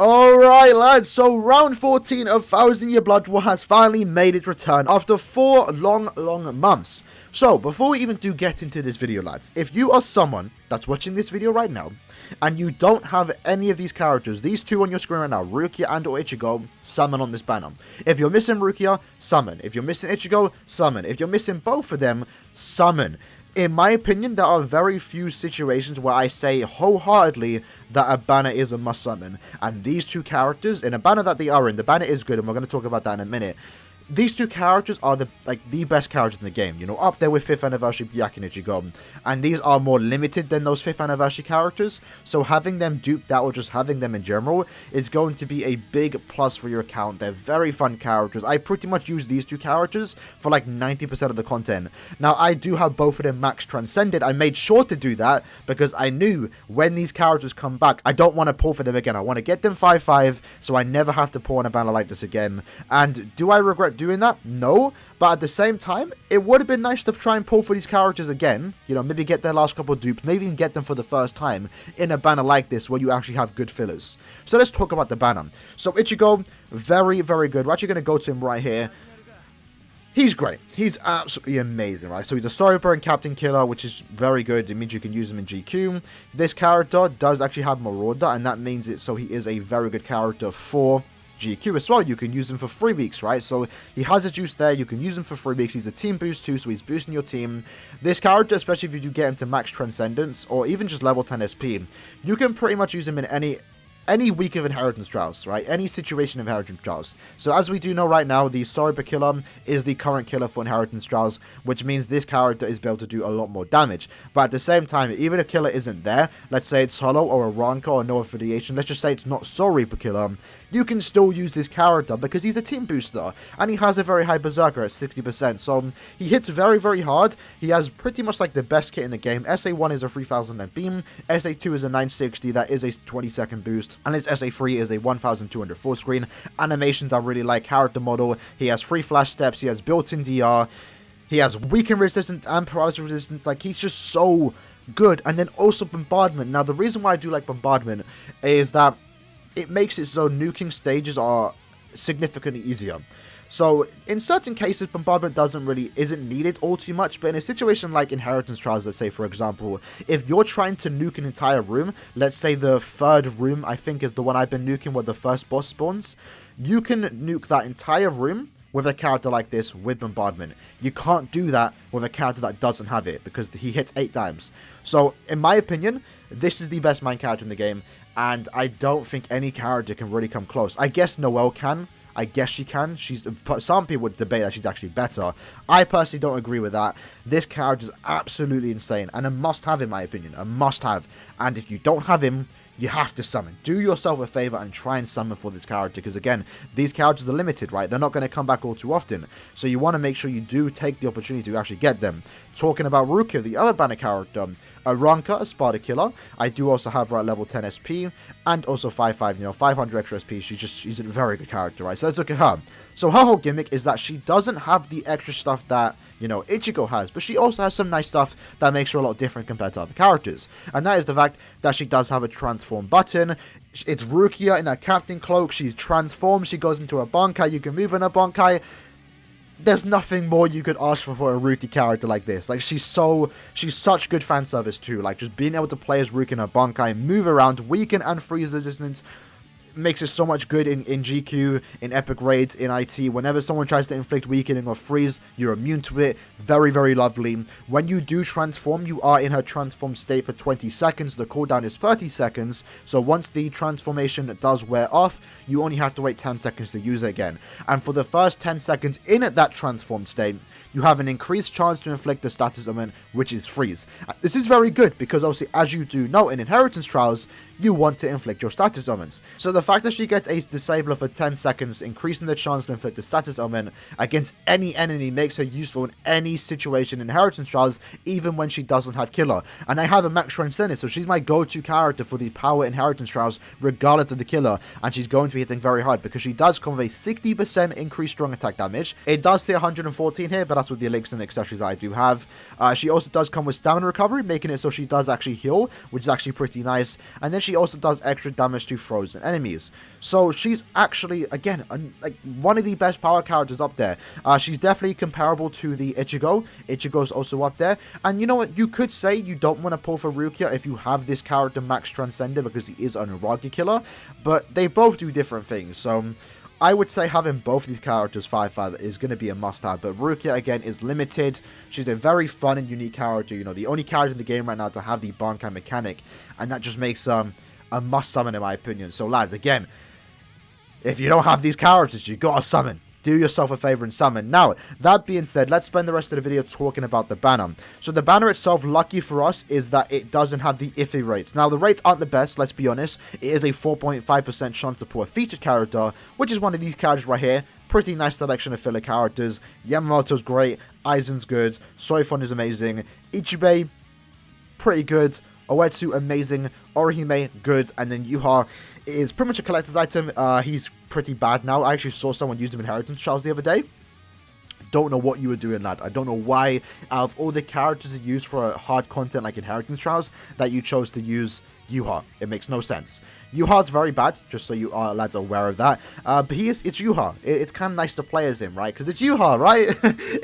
Alright lads, so round 14 of 1000 Year Blood War has finally made its return after 4 long months. So, before we even do get into this video lads, if you are someone that's watching this video right now, and you don't have any of these characters, these two on your screen right now, Rukia and or ICHIGO, summon on this banner. If you're missing Rukia, summon. If you're missing ICHIGO, summon. If you're missing both of them, summon. In my opinion, there are very few situations where I say wholeheartedly that a banner is a must summon. And these two characters, in a banner that they are in, the banner is good, and we're going to talk about that in a minute. These two characters are the best characters in the game, you know, up there with 5th anniversary Byaku and ICHIGO. And these are more limited than those 5th anniversary characters, so having them duped out or just having them in general is going to be a big plus for your account. They're very fun characters. I pretty much use these two characters for like 90% of the content. Now, I do have both of them max transcended. I made sure to do that because I knew when these characters come back, I don't want to pull for them again. I want to get them 5-5 so I never have to pull on a banner like this again. And do I regret doing that? No, but at the same time, it would have been nice to try and pull for these characters again, you know, maybe get their last couple of dupes, maybe even get them for the first time in a banner like this where you actually have good fillers. So let's talk about the banner. So ICHIGO, very good. We're actually going to go to him right here. He's great. He's absolutely amazing, right? So he's a Sniper and Captain Killer, which is very good. It means you can use him in GQ. This character does actually have Marauder, and that means it so he is a very good character for GQ as well. You can use him for 3 weeks, right? So he has a juice there. You can use him for 3 weeks. He's a team boost too, so he's boosting your team. This character, especially if you do get him to max Transcendence or even just level 10 SP, you can pretty much use him in any week of Inheritance Trials, right? Any situation of Inheritance Trials. So as we do know right now, the Sniper Killer is the current killer for Inheritance Trials, which means this character is able to do a lot more damage. But at the same time, even if Killer isn't there, let's say it's Hollow or a Ronka or no affiliation, let's just say it's not Soul Reaper Killer, you can still use this character because he's a team booster and he has a very high Berserker at 60%. So he hits very hard. He has pretty much like the best kit in the game. SA1 is a 3000 net beam, SA2 is a 960, that is a 20-second boost, and his SA3 is a 1200 full screen. Animations I really like, character model, he has 3 flash steps, he has built-in DR, he has weaken resistance and paralysis resistance, like he's just so good. And then also Bombardment. Now the reason why I do like Bombardment is that it makes it so nuking stages are significantly easier. So in certain cases, Bombardment isn't needed all too much, but in a situation like Inheritance Trials, let's say for example, if you're trying to nuke an entire room, let's say the 3rd room I think is the one I've been nuking where the first boss spawns, you can nuke that entire room with a character like this with Bombardment. You can't do that with a character that doesn't have it because he hits 8 times. So in my opinion, this is the best main character in the game, and I don't think any character can really come close. I guess Noelle can. I guess she can. Some people would debate that she's actually better. I personally don't agree with that. This character is absolutely insane and a must-have in my opinion. A must-have. And if you don't have him, you have to summon. Do yourself a favor and try and summon for this character, because again, these characters are limited, right? They're not going to come back all too often, so you want to make sure you do take the opportunity to actually get them. Talking about Rukia, the other banner character, Ronka, a Sparta Killer. I do also have her at level 10 SP and also 5-5, you know, 500 extra SP. She's a very good character, right? So let's look at her. So her whole gimmick is that she doesn't have the extra stuff that, you know, ICHIGO has, but she also has some nice stuff that makes her a lot different compared to other characters. And that is the fact that she does have a transform button. It's Rukia in her captain cloak. She's transformed. She goes into a Bankai. You can move in a Bankai. There's nothing more you could ask for a Rukia character like this. Like, she's such good fan service too. Like, just being able to play as Rukia in her Bankai, move around, weaken and freeze resistance, makes it so much good in GQ, in epic raids, in IT. Whenever someone tries to inflict weakening or freeze, you're immune to it. Very lovely. When you do transform, you are in her transformed state for 20 seconds. The cooldown is 30 seconds. So once the transformation does wear off, you only have to wait 10 seconds to use it again. And for the first 10 seconds in that transformed state, you have an increased chance to inflict the status element, which is freeze. This is very good because obviously, as you do know, in Inheritance Trials, you want to inflict your status elements. So the fact that she gets a disabler for 10 seconds, increasing the chance to inflict the status element against any enemy, makes her useful in any situation in Inheritance Trials, even when she doesn't have Killer. And I have a max Transcendence, so she's my go-to character for the power Inheritance Trials, regardless of the Killer, and she's going to be hitting very hard because she does come with a 60% increased strong attack damage. It does say 114 here, but that's with the elixirs and accessories that I do have. She also does come with stamina recovery, making it so she does actually heal, which is actually pretty nice. And then she also does extra damage to frozen enemies. enemies. So she's actually, again, like one of the best power characters up there. She's definitely comparable to the Ichigo. Ichigo's also up there. And you know what? You could say you don't want to pull for Rukia if you have this character max transcended because he is an Aragi killer. But they both do different things. So I would say having both these characters 5-5 is going to be a must-have, but Rukia, again, is limited. She's a very fun and unique character, you know, the only character in the game right now to have the Bankai mechanic, and that just makes a must-summon in my opinion. So, lads, again, if you don't have these characters, you got to summon. Do yourself a favor and summon. Now, that being said, let's spend the rest of the video talking about the banner. So the banner itself, lucky for us, is that it doesn't have the iffy rates. Now, the rates aren't the best, let's be honest. It is a 4.5% chance to pull a featured character, which is one of these characters right here. Pretty nice selection of filler characters. Yamamoto's great. Aizen's good. Soifon is amazing. Ichibei, pretty good. Oetsu, amazing. Orihime, good. And then Yuha is pretty much a collector's item. He's pretty bad now. I actually saw someone use him in Inheritance Trials the other day. Don't know what you were doing, lad. I don't know why, out of all the characters to use for hard content like Inheritance Trials, that you chose to use Yuha. It makes no sense. Yuha's very bad, just so you are lads aware of that. But it's Yuha. It's kind of nice to play as him, right? Because it's Yuha, right?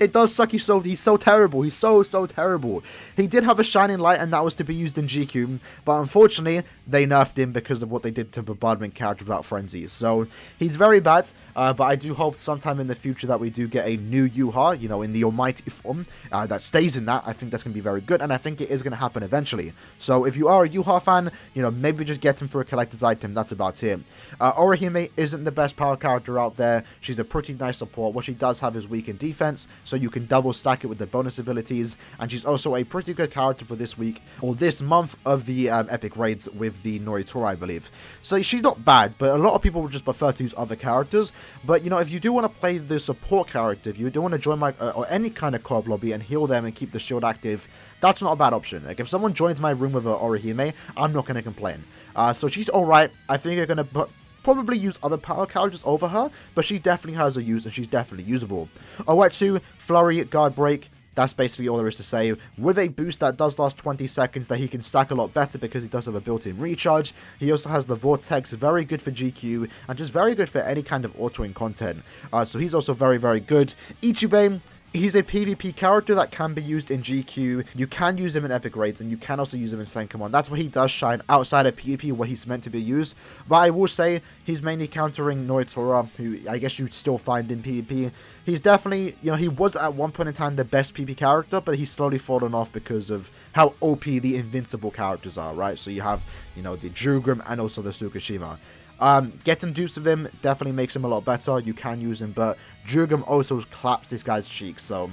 It does suck. He's so terrible. He's so terrible. He did have a shining light, and that was to be used in GQ. But unfortunately, they nerfed him because of what they did to Bombardment character without Frenzy. So he's very bad. But I do hope sometime in the future that we do get a new Yuha, you know, in the almighty form that stays in that. I think that's going to be very good, and I think it is going to happen eventually. So if you are a Yuha fan, you know, maybe just get him for a collector's item. That's about it. Orihime isn't the best power character out there. She's a pretty nice support. What she does have is weak in defense, so you can double stack it with the bonus abilities, and she's also a pretty good character for this week, or this month of the epic raids with the Noritora, I believe. So she's not bad, but a lot of people would just prefer to use other characters. But, you know, if you do want to play the support character, if you do want to join my, or any kind of co-op lobby and heal them and keep the shield active, that's not a bad option. Like, if someone joins my room with an Orihime, I'm not going to complain. So she's alright. I think you're going to probably use other power characters over her, but she definitely has a use, and she's definitely usable. Oetsu, Flurry, Guard Break. That's basically all there is to say. With a boost that does last 20 seconds that he can stack a lot better because he does have a built-in recharge. He also has the Vortex, very good for GQ, and just very good for any kind of autoing content. So he's also very good. Ichibei, he's a PvP character that can be used in GQ. You can use him in epic raids, and you can also use him in Senkaman. That's where he does shine outside of PvP, where he's meant to be used. But I will say he's mainly countering Noritora, who I guess you'd still find in PvP. He's definitely, you know, he was at one point in time the best PvP character, but he's slowly fallen off because of how OP the invincible characters are, right? So you have, you know, the Jugrim and also the Tsukishima. Getting dupes of him definitely makes him a lot better. You can use him, but Jugrim also claps this guy's cheeks, so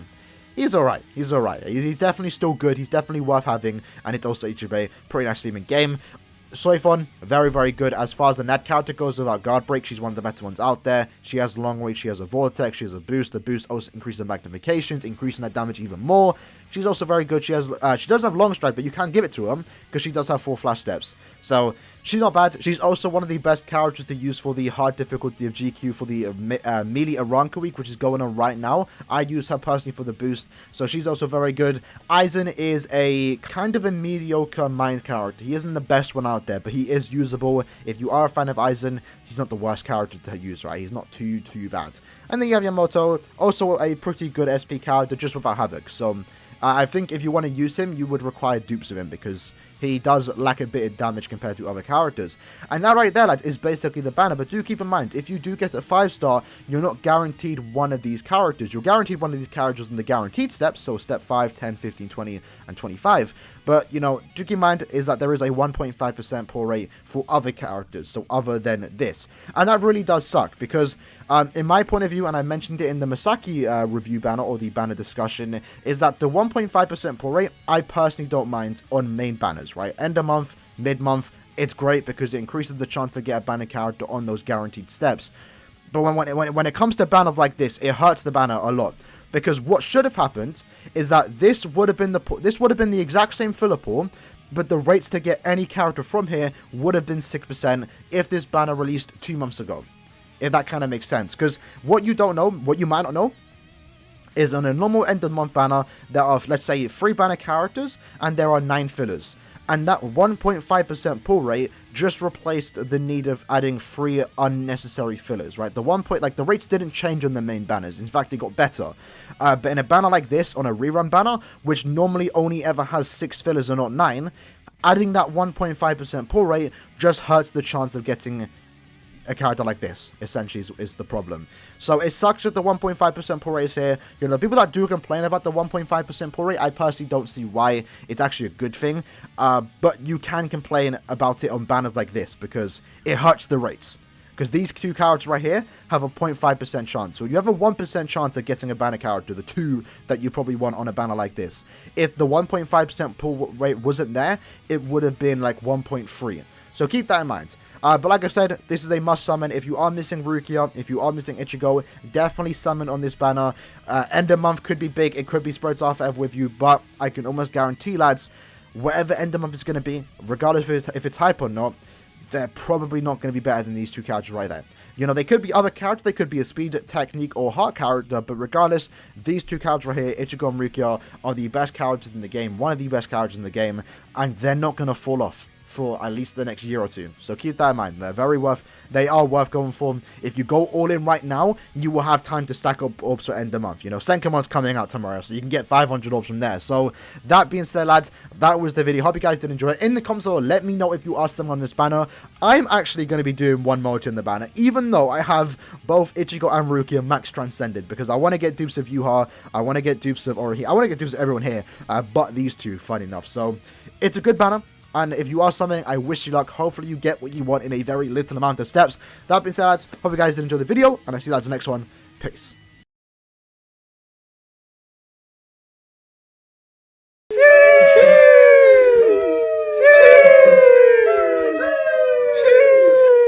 he's alright. He's alright. He's definitely still good. He's definitely worth having, and it's also Ichibei. Pretty nice team in game. Soifon, very good. As far as the Nat character goes without Guard Break, she's one of the better ones out there. She has long range, she has a Vortex, she has a boost. The boost also increases the magnifications, increasing that damage even more. She's also very good. She doesn't have long strike, but you can give it to her because she does have 4 flash steps. So she's not bad. She's also one of the best characters to use for the hard difficulty of GQ for the melee Aranka week, which is going on right now. I use her personally for the boost, so she's also very good. Aizen is a kind of a mediocre mind character. He isn't the best one out there, but he is usable. If you are a fan of Aizen, he's not the worst character to use, right? He's not too bad. And then you have Yamamoto, also a pretty good SP character, just without Havoc. So I think if you want to use him, you would require dupes of him because he does lack a bit of damage compared to other characters. And that right there, lads, is basically the banner. But do keep in mind, if you do get a 5-star, you're not guaranteed one of these characters. You're guaranteed one of these characters in the guaranteed steps, so step 5, 10, 15, 20, and 25. But, you know, do keep in mind is that there is a 1.5% pull rate for other characters, so other than this. And that really does suck because, in my point of view, and I mentioned it in the Masaki review banner or the banner discussion, is that the 1.5% pull rate, I personally don't mind on main banners, right? End of month, mid-month, it's great because it increases the chance to get a banner character on those guaranteed steps. But when it comes to banners like this, it hurts the banner a lot. Because what should have happened is that this would have been the exact same filler pool, but the rates to get any character from here would have been 6% if this banner released 2 months ago. If that kind of makes sense. Because what you don't know, what you might not know, is on a normal end of month banner, there are, let's say, 3 banner characters, and there are 9 fillers. and that 1.5% pull rate just replaced the need of adding 3 unnecessary fillers, right? The rates didn't change on the main banners. In fact, it got better. But in a banner like this, on a rerun banner, which normally only ever has 6 fillers or not 9, adding that 1.5% pull rate just hurts the chance of getting a character like this, essentially, is the problem. So it sucks that the 1.5% pull rate is here. You know, people that do complain about the 1.5% pull rate, I personally don't see why. It's actually a good thing. But you can complain about it on banners like this, because it hurts the rates. Because these 2 characters right here have a 0.5% chance. So you have a 1% chance of getting a banner character, the 2 that you probably want on a banner like this. If the 1.5% pull rate wasn't there, it would have been like 1.3. So keep that in mind. But like I said, this is a must summon. If you are missing Rukia, if you are missing Ichigo, definitely summon on this banner. End of month could be big, it could be spread off ever with you, but I can almost guarantee, lads, whatever end of month is going to be, regardless if it's hype or not, they're probably not going to be better than these 2 characters right there. You know, they could be other characters, they could be a speed, technique, or heart character, but regardless, these 2 characters right here, Ichigo and Rukia, are the best characters in the game, one of the best characters in the game, and they're not going to fall off for at least the next year or 2. So keep that in mind. They are worth going for. If you go all in right now, you will have time to stack up orbs for end of month. You know, Senkamon's coming out tomorrow, so you can get 500 orbs from there. So that being said, lads, that was the video. Hope you guys did enjoy it. In the comments below, let me know if you are someone on this banner. I'm actually going to be doing one multi in the banner, even though I have both Ichigo and Rukia max transcended, because I want to get dupes of Yuha, I want to get dupes of Orohi, I want to get dupes of everyone here, but these 2, funny enough. So it's a good banner. And if you are something, I wish you luck. Hopefully you get what you want in a very little amount of steps. That being said, lads, hope you guys did enjoy the video, and I'll see you lads in the next one. Peace.